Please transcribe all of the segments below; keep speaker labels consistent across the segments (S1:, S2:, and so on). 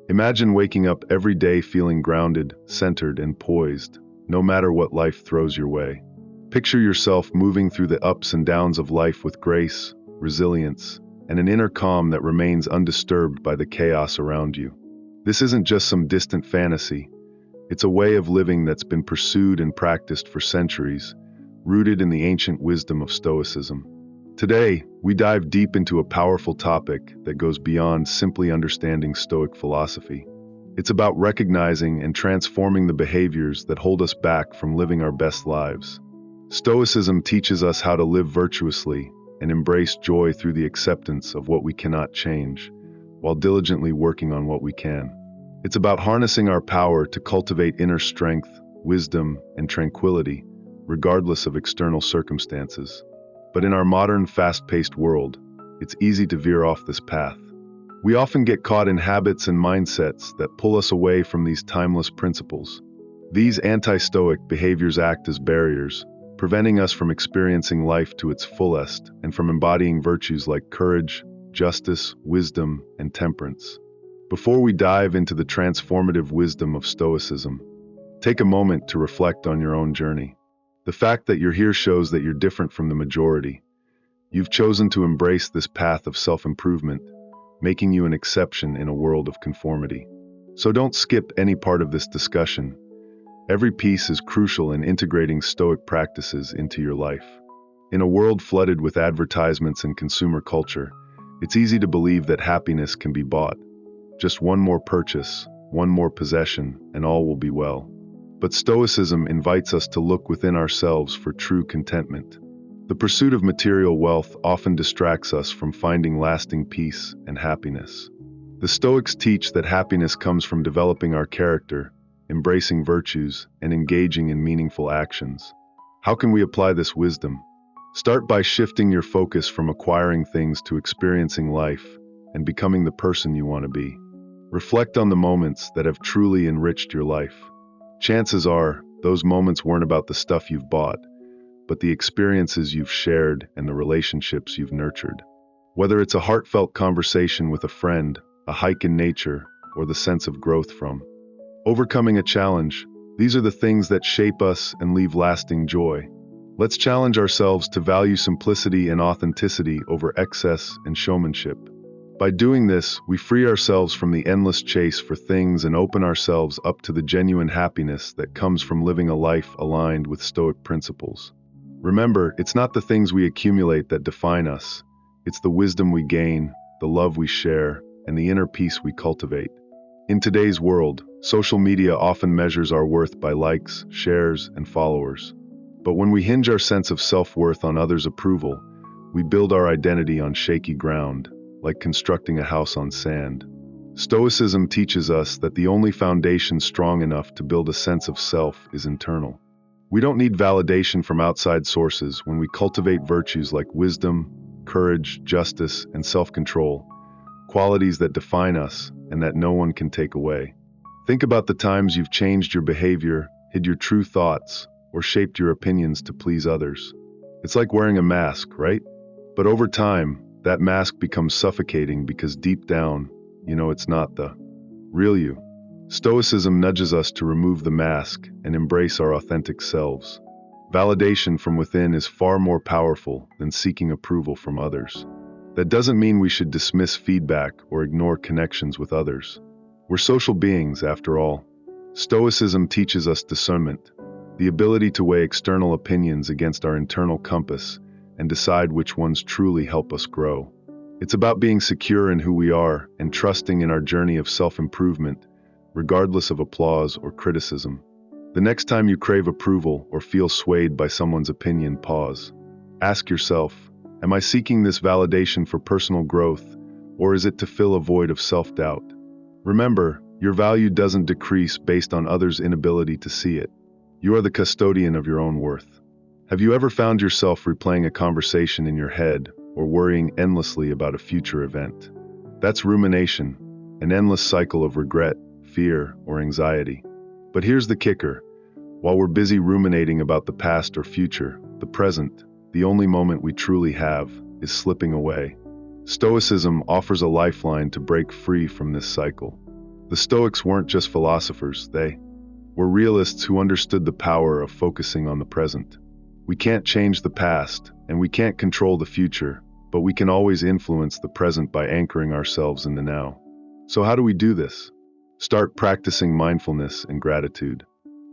S1: Imagine waking up every day feeling grounded, centered, and poised, no matter what life throws your way. Picture yourself moving through the ups and downs of life with grace, resilience, and an inner calm that remains undisturbed by the chaos around you. This isn't just some distant fantasy. It's a way of living that's been pursued and practiced for centuries, rooted in the ancient wisdom of Stoicism. Today, we dive deep into a powerful topic that goes beyond simply understanding Stoic philosophy. It's about recognizing and transforming the behaviors that hold us back from living our best lives. Stoicism teaches us how to live virtuously and embrace joy through the acceptance of what we cannot change, while diligently working on what we can. It's about harnessing our power to cultivate inner strength, wisdom, and tranquility, regardless of external circumstances. But in our modern, fast-paced world, it's easy to veer off this path. We often get caught in habits and mindsets that pull us away from these timeless principles. These anti-Stoic behaviors act as barriers, preventing us from experiencing life to its fullest and from embodying virtues like courage, justice, wisdom, and temperance. Before we dive into the transformative wisdom of Stoicism, take a moment to reflect on your own journey. The fact that you're here shows that you're different from the majority. You've chosen to embrace this path of self-improvement, making you an exception in a world of conformity. So don't skip any part of this discussion. Every piece is crucial in integrating Stoic practices into your life. In a world flooded with advertisements and consumer culture, it's easy to believe that happiness can be bought. Just one more purchase, one more possession, and all will be well. But Stoicism invites us to look within ourselves for true contentment. The pursuit of material wealth often distracts us from finding lasting peace and happiness. The Stoics teach that happiness comes from developing our character, embracing virtues, and engaging in meaningful actions. How can we apply this wisdom? Start by shifting your focus from acquiring things to experiencing life and becoming the person you want to be. Reflect on the moments that have truly enriched your life. Chances are, those moments weren't about the stuff you've bought, but the experiences you've shared and the relationships you've nurtured. Whether it's a heartfelt conversation with a friend, a hike in nature, or the sense of growth from overcoming a challenge, these are the things that shape us and leave lasting joy. Let's challenge ourselves to value simplicity and authenticity over excess and showmanship. By doing this, we free ourselves from the endless chase for things and open ourselves up to the genuine happiness that comes from living a life aligned with Stoic principles. Remember, it's not the things we accumulate that define us. It's the wisdom we gain, the love we share, and the inner peace we cultivate. In today's world, social media often measures our worth by likes, shares, and followers. But when we hinge our sense of self-worth on others' approval, we build our identity on shaky ground, like constructing a house on sand. Stoicism teaches us that the only foundation strong enough to build a sense of self is internal. We don't need validation from outside sources when we cultivate virtues like wisdom, courage, justice, and self-control, qualities that define us and that no one can take away. Think about the times you've changed your behavior, hid your true thoughts, or shaped your opinions to please others. It's like wearing a mask, right? But over time, that mask becomes suffocating because deep down, you know it's not the real you. Stoicism nudges us to remove the mask and embrace our authentic selves. Validation from within is far more powerful than seeking approval from others. That doesn't mean we should dismiss feedback or ignore connections with others. We're social beings, after all. Stoicism teaches us discernment, the ability to weigh external opinions against our internal compass and decide which ones truly help us grow. It's about being secure in who we are and trusting in our journey of self-improvement, regardless of applause or criticism. The next time you crave approval or feel swayed by someone's opinion, pause. Ask yourself, am I seeking this validation for personal growth, or is it to fill a void of self-doubt? Remember, your value doesn't decrease based on others' inability to see it. You are the custodian of your own worth. Have you ever found yourself replaying a conversation in your head or worrying endlessly about a future event? That's rumination, an endless cycle of regret, fear, or anxiety. But here's the kicker. While we're busy ruminating about the past or future, the present, the only moment we truly have, is slipping away. Stoicism offers a lifeline to break free from this cycle. The Stoics weren't just philosophers, they were realists who understood the power of focusing on the present. We can't change the past, and we can't control the future, but we can always influence the present by anchoring ourselves in the now. So how do we do this? Start practicing mindfulness and gratitude.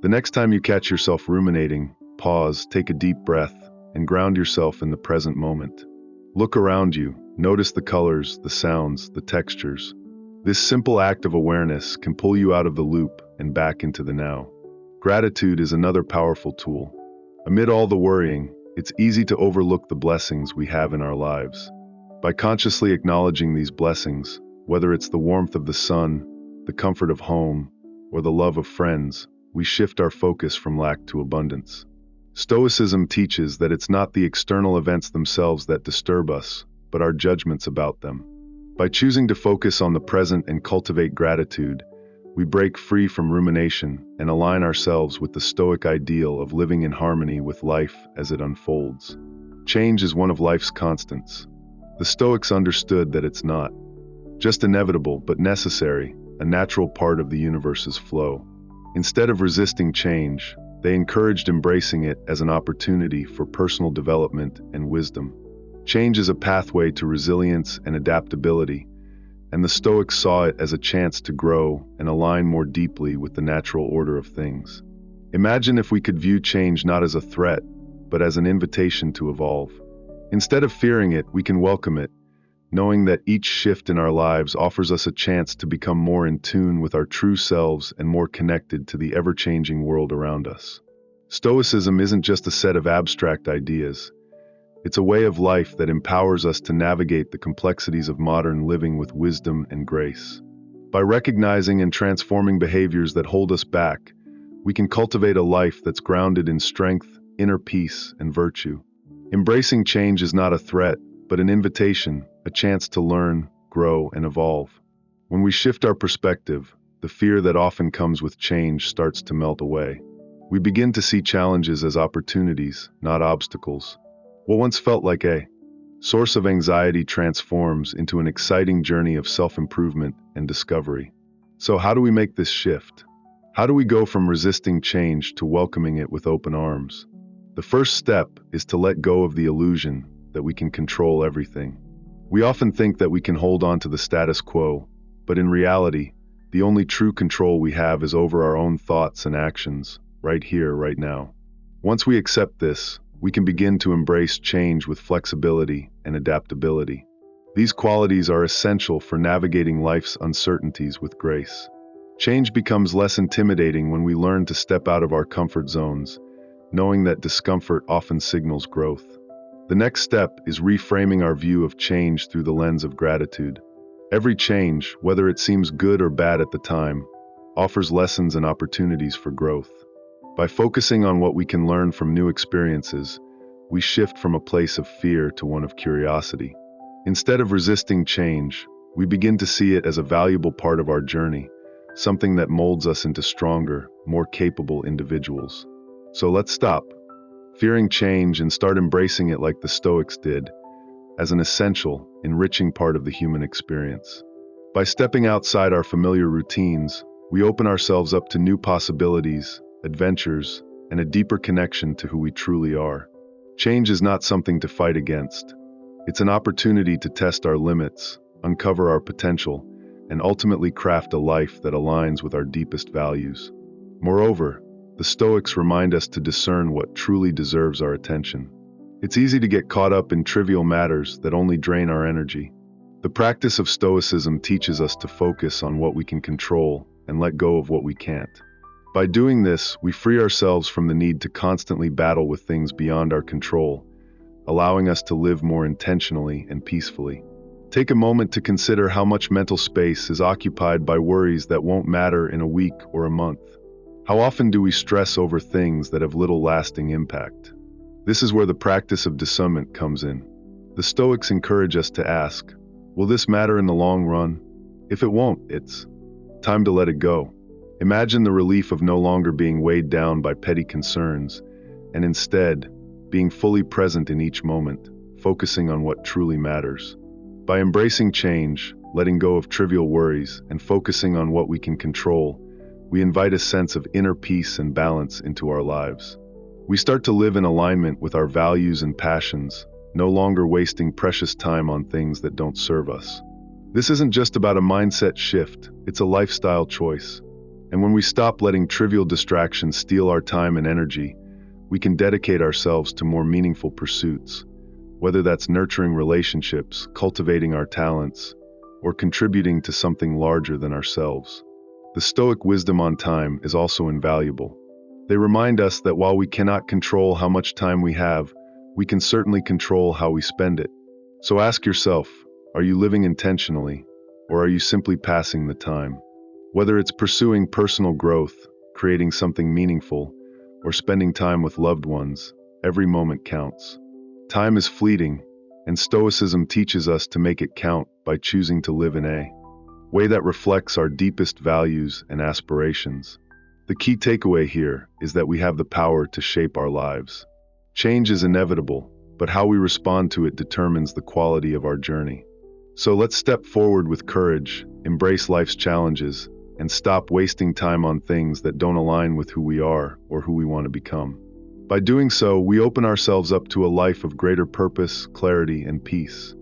S1: The next time you catch yourself ruminating, pause, take a deep breath, and ground yourself in the present moment. Look around you, notice the colors, the sounds, the textures. This simple act of awareness can pull you out of the loop and back into the now. Gratitude is another powerful tool. Amid all the worrying, it's easy to overlook the blessings we have in our lives. By consciously acknowledging these blessings, whether it's the warmth of the sun, the comfort of home, or the love of friends, we shift our focus from lack to abundance. Stoicism teaches that it's not the external events themselves that disturb us, but our judgments about them. By choosing to focus on the present and cultivate gratitude, we break free from rumination and align ourselves with the Stoic ideal of living in harmony with life as it unfolds. Change is one of life's constants. The Stoics understood that it's not just inevitable but necessary, a natural part of the universe's flow. Instead of resisting change, they encouraged embracing it as an opportunity for personal development and wisdom. Change is a pathway to resilience and adaptability, and the Stoics saw it as a chance to grow and align more deeply with the natural order of things. Imagine if we could view change not as a threat, but as an invitation to evolve. Instead of fearing it, we can welcome it, knowing that each shift in our lives offers us a chance to become more in tune with our true selves and more connected to the ever-changing world around us. Stoicism isn't just a set of abstract ideas. It's a way of life that empowers us to navigate the complexities of modern living with wisdom and grace. By recognizing and transforming behaviors that hold us back, we can cultivate a life that's grounded in strength, inner peace, and virtue. Embracing change is not a threat, but an invitation, a chance to learn, grow, and evolve. When we shift our perspective, the fear that often comes with change starts to melt away. We begin to see challenges as opportunities, not obstacles. What once felt like a source of anxiety transforms into an exciting journey of self-improvement and discovery. So how do we make this shift? How do we go from resisting change to welcoming it with open arms? The first step is to let go of the illusion that we can control everything. We often think that we can hold on to the status quo, but in reality, the only true control we have is over our own thoughts and actions, right here, right now. Once we accept this, we can begin to embrace change with flexibility and adaptability. These qualities are essential for navigating life's uncertainties with grace. Change becomes less intimidating when we learn to step out of our comfort zones, knowing that discomfort often signals growth. The next step is reframing our view of change through the lens of gratitude. Every change, whether it seems good or bad at the time, offers lessons and opportunities for growth. By focusing on what we can learn from new experiences, we shift from a place of fear to one of curiosity. Instead of resisting change, we begin to see it as a valuable part of our journey, something that molds us into stronger, more capable individuals. So let's stop fearing change and start embracing it like the Stoics did, as an essential, enriching part of the human experience. By stepping outside our familiar routines, we open ourselves up to new possibilities, adventures, and a deeper connection to who we truly are. Change is not something to fight against. It's an opportunity to test our limits, uncover our potential, and ultimately craft a life that aligns with our deepest values. Moreover, the Stoics remind us to discern what truly deserves our attention. It's easy to get caught up in trivial matters that only drain our energy. The practice of Stoicism teaches us to focus on what we can control and let go of what we can't. By doing this, we free ourselves from the need to constantly battle with things beyond our control, allowing us to live more intentionally and peacefully. Take a moment to consider how much mental space is occupied by worries that won't matter in a week or a month. How often do we stress over things that have little lasting impact? This is where the practice of discernment comes in. The Stoics encourage us to ask, will this matter in the long run? If it won't, it's time to let it go. Imagine the relief of no longer being weighed down by petty concerns, and instead, being fully present in each moment, focusing on what truly matters. By embracing change, letting go of trivial worries and focusing on what we can control, we invite a sense of inner peace and balance into our lives. We start to live in alignment with our values and passions, no longer wasting precious time on things that don't serve us. This isn't just about a mindset shift, it's a lifestyle choice. And when we stop letting trivial distractions steal our time and energy, we can dedicate ourselves to more meaningful pursuits, whether that's nurturing relationships, cultivating our talents, or contributing to something larger than ourselves. The Stoic wisdom on time is also invaluable. They remind us that while we cannot control how much time we have, we can certainly control how we spend it. So ask yourself, are you living intentionally, or are you simply passing the time? Whether it's pursuing personal growth, creating something meaningful, or spending time with loved ones, every moment counts. Time is fleeting, and Stoicism teaches us to make it count by choosing to live in a way that reflects our deepest values and aspirations. The key takeaway here is that we have the power to shape our lives. Change is inevitable, but how we respond to it determines the quality of our journey. So let's step forward with courage, embrace life's challenges, and stop wasting time on things that don't align with who we are or who we want to become. By doing so, we open ourselves up to a life of greater purpose, clarity, and peace.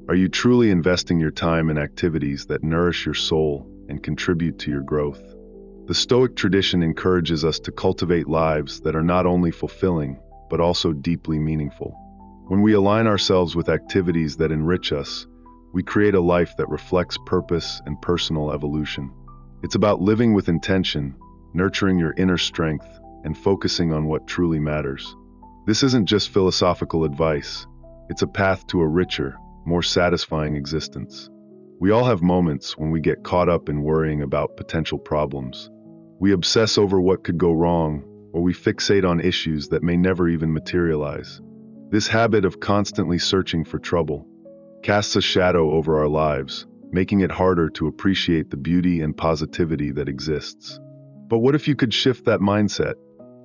S1: Are you truly investing your time in activities that nourish your soul and contribute to your growth? The Stoic tradition encourages us to cultivate lives that are not only fulfilling, but also deeply meaningful. When we align ourselves with activities that enrich us, we create a life that reflects purpose and personal evolution. It's about living with intention, nurturing your inner strength, and focusing on what truly matters. This isn't just philosophical advice, it's a path to a richer, more satisfying existence. We all have moments when we get caught up in worrying about potential problems. We obsess over what could go wrong, or we fixate on issues that may never even materialize. This habit of constantly searching for trouble casts a shadow over our lives, making it harder to appreciate the beauty and positivity that exists. But what if you could shift that mindset?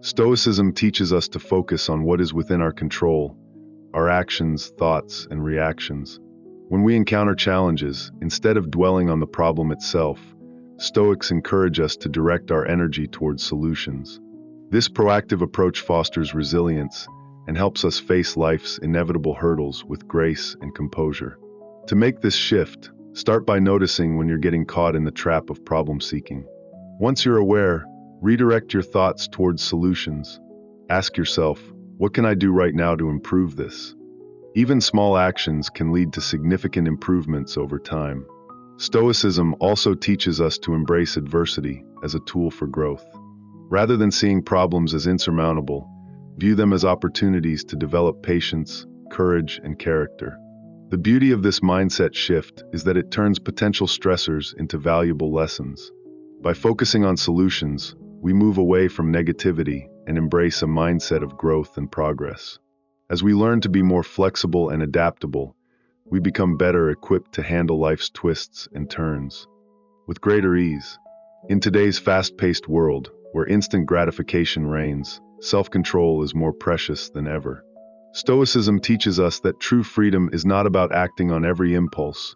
S1: Stoicism teaches us to focus on what is within our control, our actions, thoughts, and reactions. When we encounter challenges, instead of dwelling on the problem itself, Stoics encourage us to direct our energy towards solutions. This proactive approach fosters resilience and helps us face life's inevitable hurdles with grace and composure. To make this shift, start by noticing when you're getting caught in the trap of problem-seeking. Once you're aware, redirect your thoughts towards solutions. Ask yourself, what can I do right now to improve this? Even small actions can lead to significant improvements over time. Stoicism also teaches us to embrace adversity as a tool for growth. Rather than seeing problems as insurmountable, view them as opportunities to develop patience, courage, and character. The beauty of this mindset shift is that it turns potential stressors into valuable lessons. By focusing on solutions, we move away from negativity and embrace a mindset of growth and progress. As we learn to be more flexible and adaptable, we become better equipped to handle life's twists and turns with greater ease. In today's fast-paced world, where instant gratification reigns, self-control is more precious than ever. Stoicism teaches us that true freedom is not about acting on every impulse,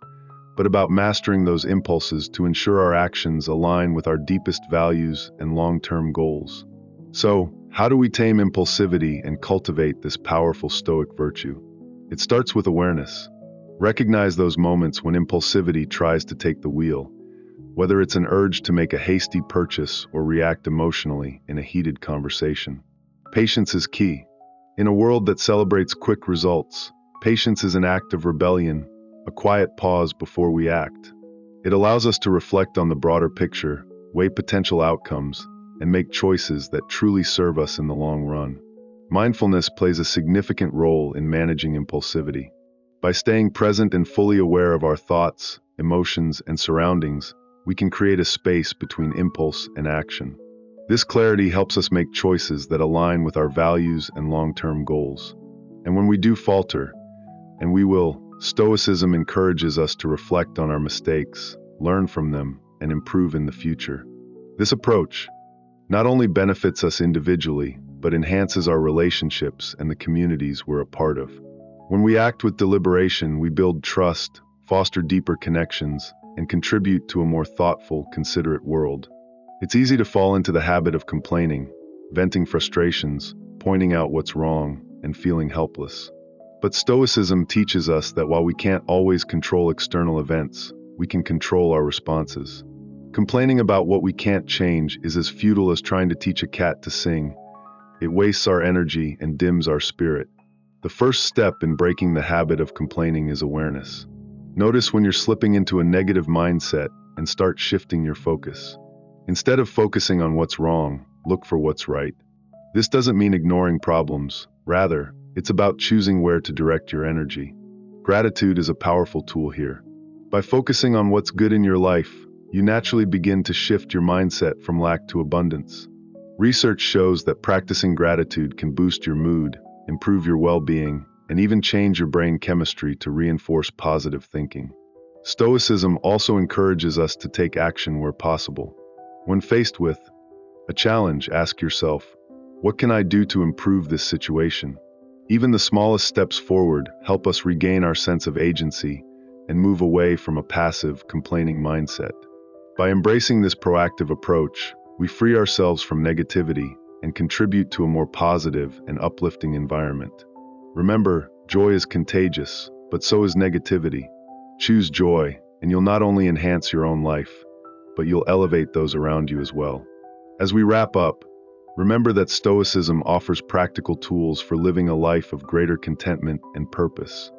S1: but about mastering those impulses to ensure our actions align with our deepest values and long-term goals. So, how do we tame impulsivity and cultivate this powerful Stoic virtue? It starts with awareness. Recognize those moments when impulsivity tries to take the wheel, whether it's an urge to make a hasty purchase or react emotionally in a heated conversation. Patience is key. In a world that celebrates quick results, patience is an act of rebellion, a quiet pause before we act. It allows us to reflect on the broader picture, weigh potential outcomes, and make choices that truly serve us in the long run. Mindfulness plays a significant role in managing impulsivity. By staying present and fully aware of our thoughts, emotions, and surroundings, we can create a space between impulse and action. This clarity helps us make choices that align with our values and long-term goals. And when we do falter, and we will, Stoicism encourages us to reflect on our mistakes, learn from them, and improve in the future. This approach not only benefits us individually, but enhances our relationships and the communities we're a part of. When we act with deliberation, we build trust, foster deeper connections, and contribute to a more thoughtful, considerate world. It's easy to fall into the habit of complaining, venting frustrations, pointing out what's wrong, and feeling helpless. But Stoicism teaches us that while we can't always control external events, we can control our responses. Complaining about what we can't change is as futile as trying to teach a cat to sing. It wastes our energy and dims our spirit. The first step in breaking the habit of complaining is awareness. Notice when you're slipping into a negative mindset and start shifting your focus. Instead of focusing on what's wrong, look for what's right. This doesn't mean ignoring problems. Rather, it's about choosing where to direct your energy. Gratitude is a powerful tool here. By focusing on what's good in your life, you naturally begin to shift your mindset from lack to abundance. Research shows that practicing gratitude can boost your mood, improve your well-being, and even change your brain chemistry to reinforce positive thinking. Stoicism also encourages us to take action where possible. When faced with a challenge, ask yourself, what can I do to improve this situation? Even the smallest steps forward help us regain our sense of agency and move away from a passive, complaining mindset. By embracing this proactive approach, we free ourselves from negativity and contribute to a more positive and uplifting environment. Remember, joy is contagious, but so is negativity. Choose joy, and you'll not only enhance your own life, but you'll elevate those around you as well. As we wrap up, remember that Stoicism offers practical tools for living a life of greater contentment and purpose.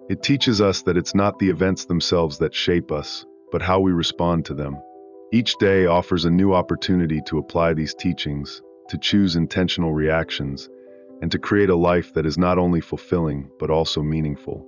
S1: It teaches us that it's not the events themselves that shape us, but how we respond to them. Each day offers a new opportunity to apply these teachings, to choose intentional reactions, and to create a life that is not only fulfilling, but also meaningful.